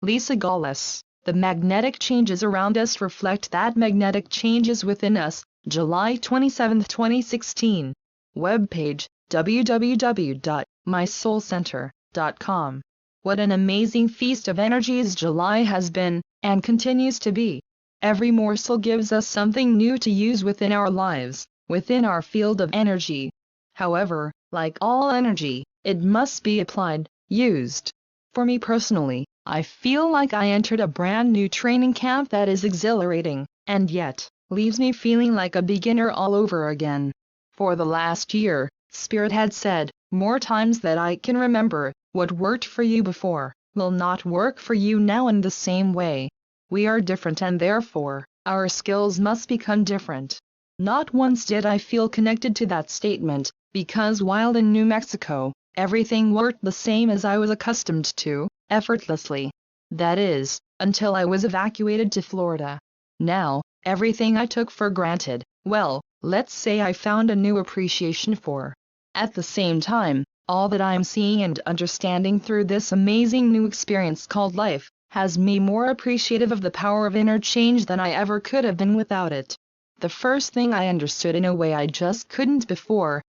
Lisa Gawlas. The magnetic changes around us reflect that magnetic changes within us. July 27, 2016. Webpage www.mysoulcenter.com. What an amazing feast of energies July has been, and continues to be. Every morsel gives us something new to use within our lives, within our field of energy. However, like all energy, it must be applied, used. For me personally, I feel like I entered a brand new training camp that is exhilarating, and yet, leaves me feeling like a beginner all over again. For the last year, Spirit had said, more times than I can remember, what worked for you before, will not work for you now in the same way. We are different and therefore, our skills must become different. Not once did I feel connected to that statement, because while in New Mexico, everything worked the same as I was accustomed to, effortlessly. That is, until I was evacuated to Florida. Now, everything I took for granted, well, let's say I found a new appreciation for. At the same time, all that I'm seeing and understanding through this amazing new experience called life, has me more appreciative of the power of inner change than I ever could have been without it. The first thing I understood in a way I just couldn't before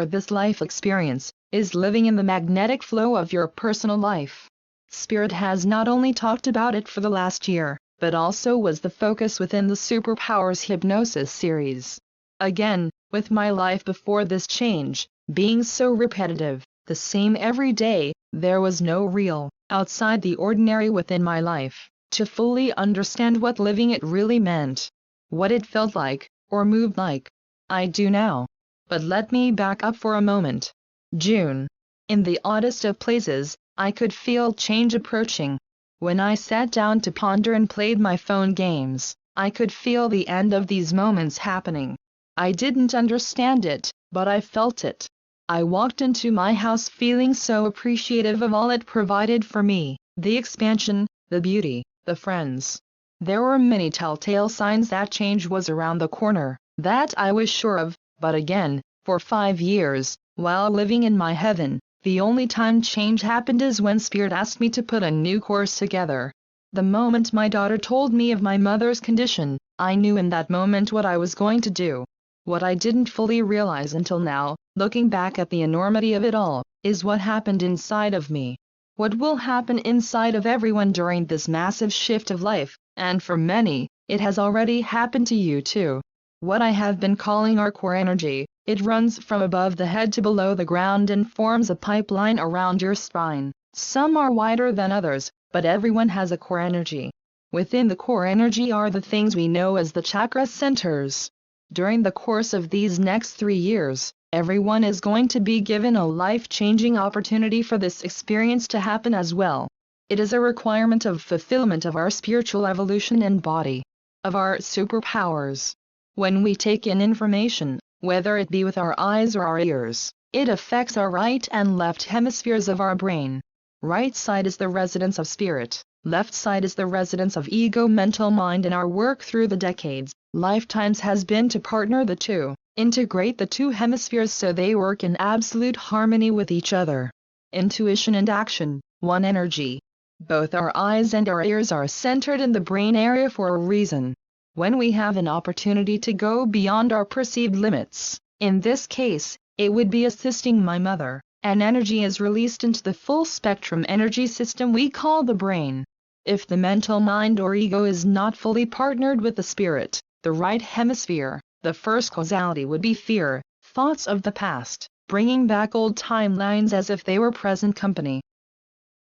this life experience, is living in the magnetic flow of your personal life. Spirit has not only talked about it for the last year, but also was the focus within the Superpowers Hypnosis series. Again, with my life before this change, being so repetitive, the same every day, there was no real, outside the ordinary within my life, to fully understand what living it really meant. What it felt like, or moved like. I do now. But let me back up for a moment. June. In the oddest of places, I could feel change approaching. When I sat down to ponder and played my phone games, I could feel the end of these moments happening. I didn't understand it, but I felt it. I walked into my house feeling so appreciative of all it provided for me, the expansion, the beauty, the friends. There were many telltale signs that change was around the corner, that I was sure of, but again, for 5 years, while living in my heaven, the only time change happened is when Spirit asked me to put a new course together. The moment my daughter told me of my mother's condition, I knew in that moment what I was going to do. What I didn't fully realize until now, looking back at the enormity of it all, is what happened inside of me. What will happen inside of everyone during this massive shift of life, and for many, it has already happened to you too. What I have been calling our core energy, it runs from above the head to below the ground and forms a pipeline around your spine. Some are wider than others, but everyone has a core energy. Within the core energy are the things we know as the chakra centers. During the course of these next 3 years, everyone is going to be given a life-changing opportunity for this experience to happen as well. It is a requirement of fulfillment of our spiritual evolution and body, of our superpowers. When we take in information, whether it be with our eyes or our ears, it affects our right and left hemispheres of our brain. Right side is the residence of spirit, left side is the residence of ego, mental mind, and our work through the decades, lifetimes has been to partner the two, integrate the two hemispheres so they work in absolute harmony with each other. Intuition and action, one energy. Both our eyes and our ears are centered in the brain area for a reason. When we have an opportunity to go beyond our perceived limits, in this case, it would be assisting my mother, and energy is released into the full spectrum energy system we call the brain. If the mental mind or ego is not fully partnered with the spirit, the right hemisphere, the first causality would be fear, thoughts of the past, bringing back old timelines as if they were present company.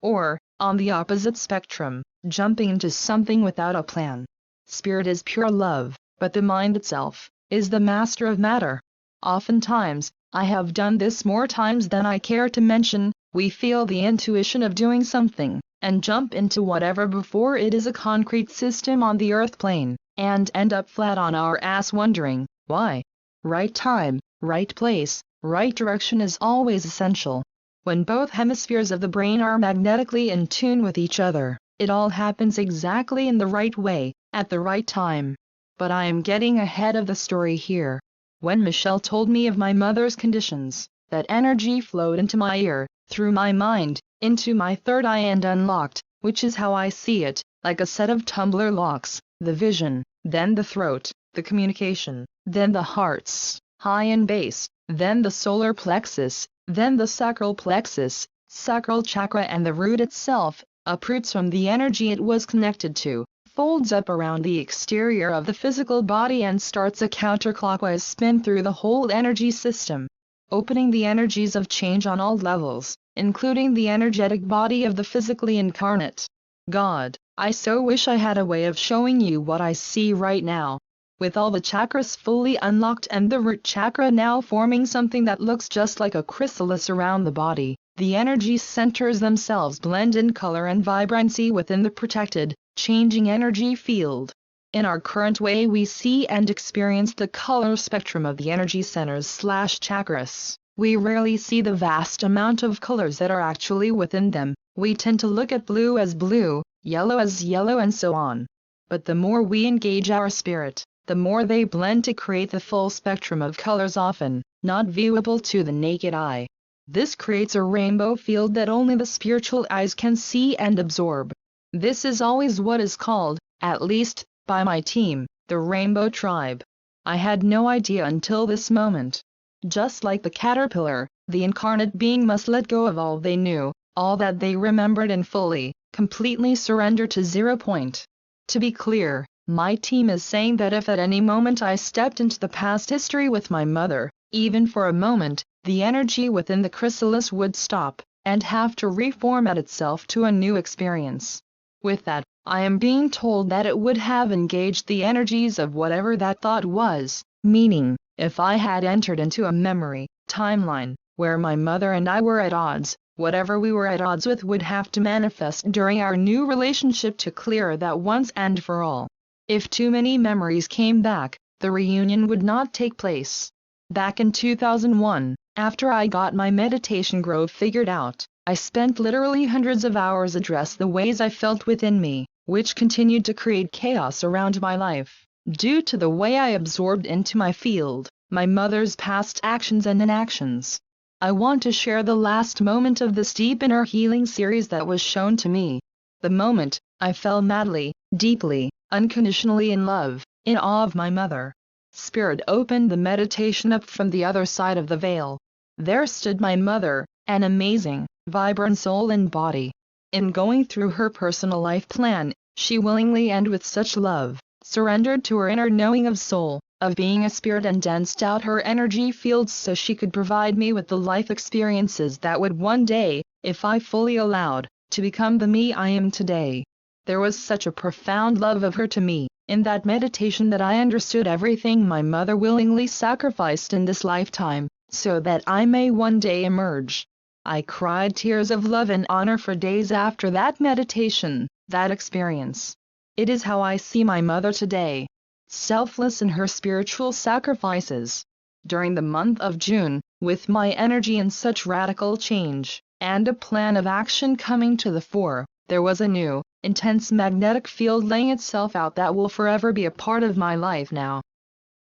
Or, on the opposite spectrum, jumping into something without a plan. Spirit is pure love, but the mind itself is the master of matter. Oftentimes, I have done this more times than I care to mention, we feel the intuition of doing something, and jump into whatever before it is a concrete system on the earth plane, and end up flat on our ass wondering, why? Right time, right place, right direction is always essential. When both hemispheres of the brain are magnetically in tune with each other, it all happens exactly in the right way, at the right time. But I am getting ahead of the story here. When Michelle told me of my mother's conditions, that energy flowed into my ear, through my mind, into my third eye and unlocked which is how I see it, like a set of tumbler locks, the vision, then the throat, the communication, then the hearts, high and base, then the solar plexus, then the sacral plexus, sacral chakra, and the root itself, uproots from the energy it was connected to, folds up around the exterior of the physical body and starts a counterclockwise spin through the whole energy system, opening the energies of change on all levels, including the energetic body of the physically incarnate. God, I so wish I had a way of showing you what I see right now. With all the chakras fully unlocked and the root chakra now forming something that looks just like a chrysalis around the body, the energy centers themselves blend in color and vibrancy within the protected, changing energy field. In our current way we see and experience the color spectrum of the energy centers/chakras. We rarely see the vast amount of colors that are actually within them. We tend to look at blue as blue, yellow as yellow, and so on. But the more we engage our spirit, the more they blend to create the full spectrum of colors, often not viewable to the naked eye. This creates a rainbow field that only the spiritual eyes can see and absorb. This is always what is called, at least, by my team, the Rainbow Tribe. I had no idea until this moment. Just like the caterpillar, the incarnate being must let go of all they knew, all that they remembered, and fully, completely surrender to 0 point. To be clear, my team is saying that if at any moment I stepped into the past history with my mother, even for a moment, the energy within the chrysalis would stop, and have to reformat itself to a new experience. With that, I am being told that it would have engaged the energies of whatever that thought was, meaning, if I had entered into a memory timeline where my mother and I were at odds, whatever we were at odds with would have to manifest during our new relationship to clear that once and for all. If too many memories came back, the reunion would not take place. Back in 2001, after I got my meditation groove figured out, I spent literally hundreds of hours address the ways I felt within me, which continued to create chaos around my life, due to the way I absorbed into my field, my mother's past actions and inactions. I want to share the last moment of this deep inner healing series that was shown to me. The moment I fell madly, deeply, unconditionally in love, in awe of my mother. Spirit opened the meditation up from the other side of the veil. There stood my mother, an amazing, vibrant soul and body. In going through her personal life plan, she willingly and with such love, surrendered to her inner knowing of soul, of being a spirit, and danced out her energy fields so she could provide me with the life experiences that would one day, if I fully allowed, to become the me I am today. There was such a profound love of her to me, in that meditation, that I understood everything my mother willingly sacrificed in this lifetime, so that I may one day emerge. I cried tears of love and honor for days after that meditation, that experience. It is how I see my mother today, selfless in her spiritual sacrifices. During the month of June, with my energy in such radical change, and a plan of action coming to the fore, there was a new, intense magnetic field laying itself out that will forever be a part of my life now.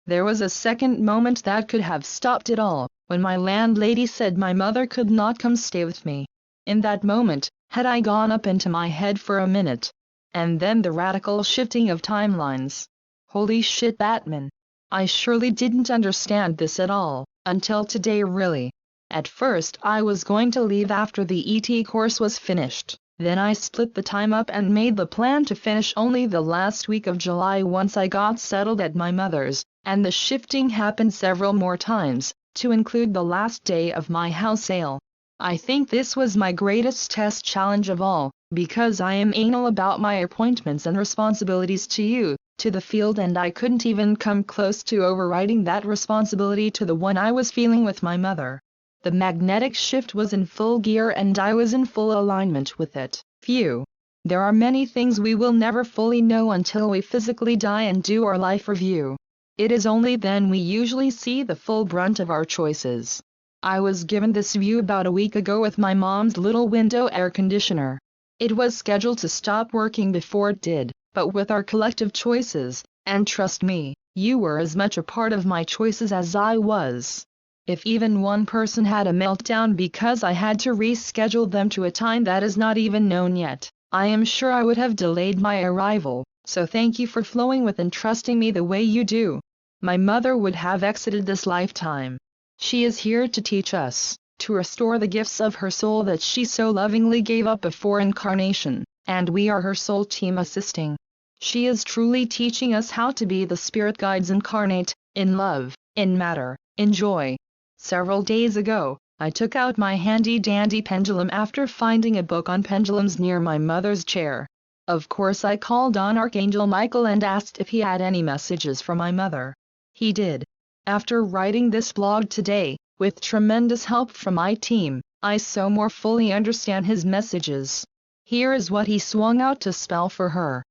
There was a second moment that could have stopped it all, when my landlady said my mother could not come stay with me. In that moment, had I gone up into my head for a minute. And then the radical shifting of timelines. Holy shit, Batman. I surely didn't understand this at all, until today really. At first I was going to leave after the ET course was finished. Then I split the time up and made the plan to finish only the last week of July once I got settled at my mother's, and the shifting happened several more times, to include the last day of my house sale. I think this was my greatest test challenge of all, because I am anal about my appointments and responsibilities to you, to the field, and I couldn't even come close to overriding that responsibility to the one I was feeling with my mother. The magnetic shift was in full gear and I was in full alignment with it. Phew. There are many things we will never fully know until we physically die and do our life review. It is only then we usually see the full brunt of our choices. I was given this view about a week ago with my mom's little window air conditioner. It was scheduled to stop working before it did, but with our collective choices, and trust me, you were as much a part of my choices as I was. If even one person had a meltdown because I had to reschedule them to a time that is not even known yet, I am sure I would have delayed my arrival, so thank you for flowing with and trusting me the way you do. My mother would have exited this lifetime. She is here to teach us, to restore the gifts of her soul that she so lovingly gave up before incarnation, and we are her soul team assisting. She is truly teaching us how to be the spirit guides incarnate, in love, in matter, in joy. Several days ago, I took out my handy-dandy pendulum after finding a book on pendulums near my mother's chair. Of course I called on Archangel Michael and asked if he had any messages for my mother. He did. After writing this blog today, with tremendous help from my team, I so more fully understand his messages. Here is what he swung out to spell for her.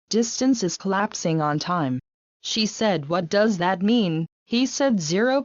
Distance is collapsing on time. She said, "What does that mean?" He said, 0.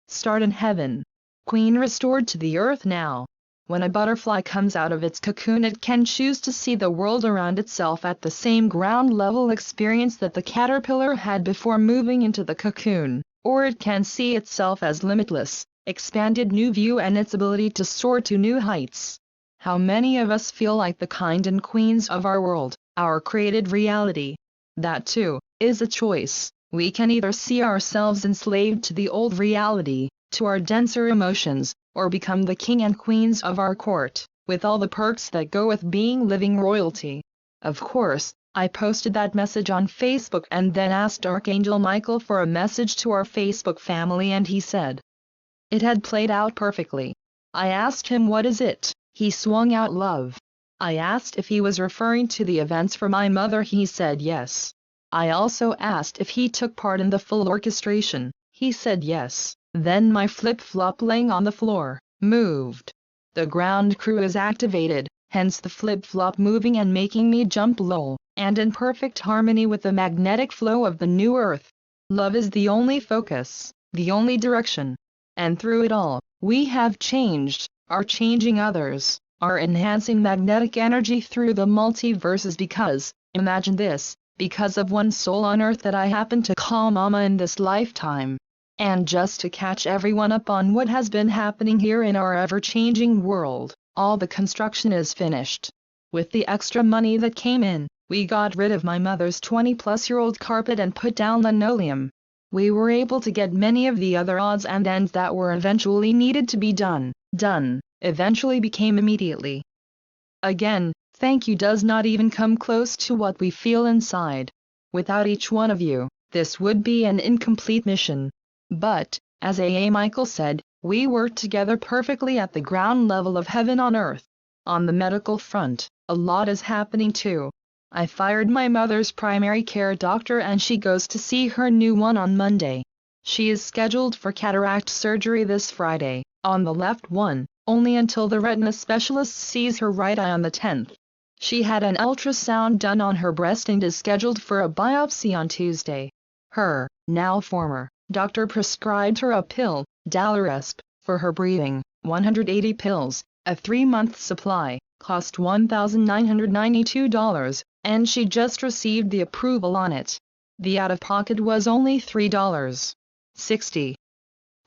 Start in heaven. Queen restored to the earth now. When a butterfly comes out of its cocoon, it can choose to see the world around itself at the same ground level experience that the caterpillar had before moving into the cocoon, or it can see itself as limitless, expanded new view and its ability to soar to new heights. How many of us feel like the kind and queens of our world, our created reality? That too is a choice. We can either see ourselves enslaved to the old reality, to our denser emotions, or become the king and queens of our court, with all the perks that go with being living royalty. Of course, I posted that message on Facebook and then asked Archangel Michael for a message to our Facebook family, and he said it had played out perfectly. I asked him, "What is it?" He swung out, "Love." I asked if he was referring to the events for my mother. He said yes. I also asked if he took part in the full orchestration. He said yes. Then my flip-flop laying on the floor moved. The ground crew is activated, hence the flip-flop moving and making me jump lol, and in perfect harmony with the magnetic flow of the new earth. Love is the only focus, the only direction. And through it all, we have changed, are changing others, are enhancing magnetic energy through the multiverses because, imagine this, because of one soul on earth that I happen to call Mama in this lifetime. And just to catch everyone up on what has been happening here in our ever-changing world, all the construction is finished. With the extra money that came in, we got rid of my mother's 20-plus-year-old carpet and put down linoleum. We were able to get many of the other odds and ends that were eventually needed to be done, eventually became immediately. Again, thank you does not even come close to what we feel inside. Without each one of you, this would be an incomplete mission. But, as A.A. Michael said, we work together perfectly at the ground level of heaven on earth. On the medical front, a lot is happening too. I fired my mother's primary care doctor and she goes to see her new one on Monday. She is scheduled for cataract surgery this Friday, on the left one, only until the retina specialist sees her right eye on the 10th. She had an ultrasound done on her breast and is scheduled for a biopsy on Tuesday. Her, now former, doctor prescribed her a pill, Dalaresp, for her breathing, 180 pills, a 3-month supply, cost $1,992, and she just received the approval on it. The out-of-pocket was only $3.60.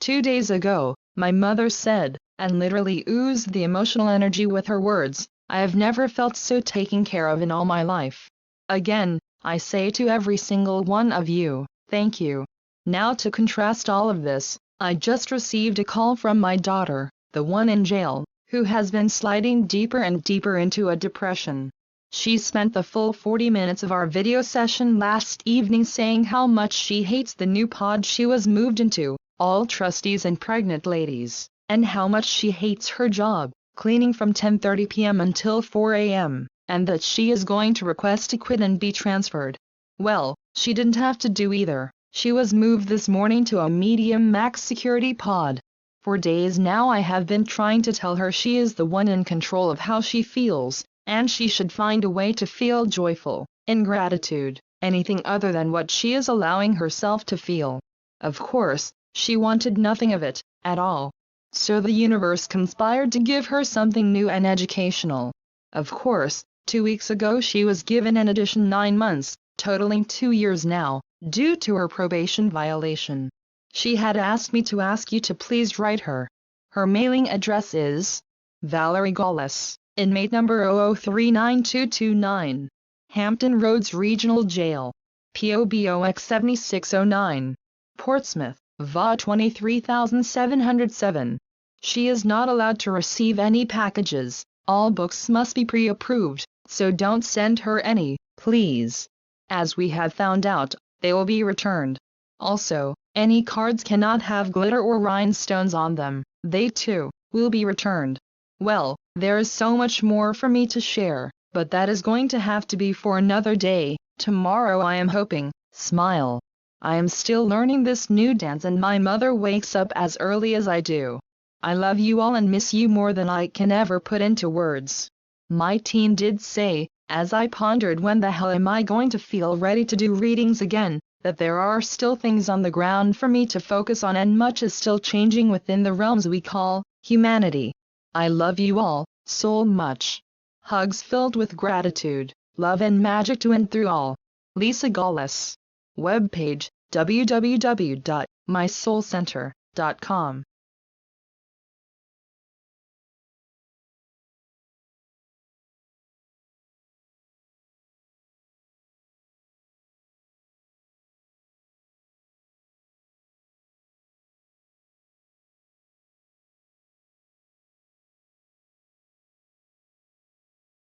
2 days ago, my mother said, and literally oozed the emotional energy with her words, "I have never felt so taken care of in all my life." Again, I say to every single one of you, thank you. Now to contrast all of this, I just received a call from my daughter, the one in jail, who has been sliding deeper and deeper into a depression. She spent the full 40 minutes of our video session last evening saying how much she hates the new pod she was moved into, all trustees and pregnant ladies, and how much she hates her job, cleaning from 10:30 p.m. until 4 a.m., and that she is going to request to quit and be transferred. Well, she didn't have to do either. She was moved this morning to a medium max security pod. For days now I have been trying to tell her she is the one in control of how she feels, and she should find a way to feel joyful, in gratitude, anything other than what she is allowing herself to feel. Of course, she wanted nothing of it, at all. So the universe conspired to give her something new and educational. Of course, 2 weeks ago she was given an additional 9 months, totaling 2 years now, due to her probation violation. She had asked me to ask you to please write her. Her mailing address is Lisa Gawlas, Inmate number 00392229. Hampton Roads Regional Jail. P.O. Box 7609. Portsmouth, VA 23707. She is not allowed to receive any packages. All books must be pre-approved, so don't send her any, please. As we have found out, they will be returned. Also, any cards cannot have glitter or rhinestones on them. They too will be returned. Well, there is so much more for me to share, but that is going to have to be for another day. Tomorrow I am hoping. Smile. I am still learning this new dance and my mother wakes up as early as I do. I love you all and miss you more than I can ever put into words. My teen did say, as I pondered when the hell am I going to feel ready to do readings again, that there are still things on the ground for me to focus on and much is still changing within the realms we call humanity. I love you all so much. Hugs filled with gratitude, love and magic to and through all. Lisa Gawlas. Webpage, www.mysoulcenter.com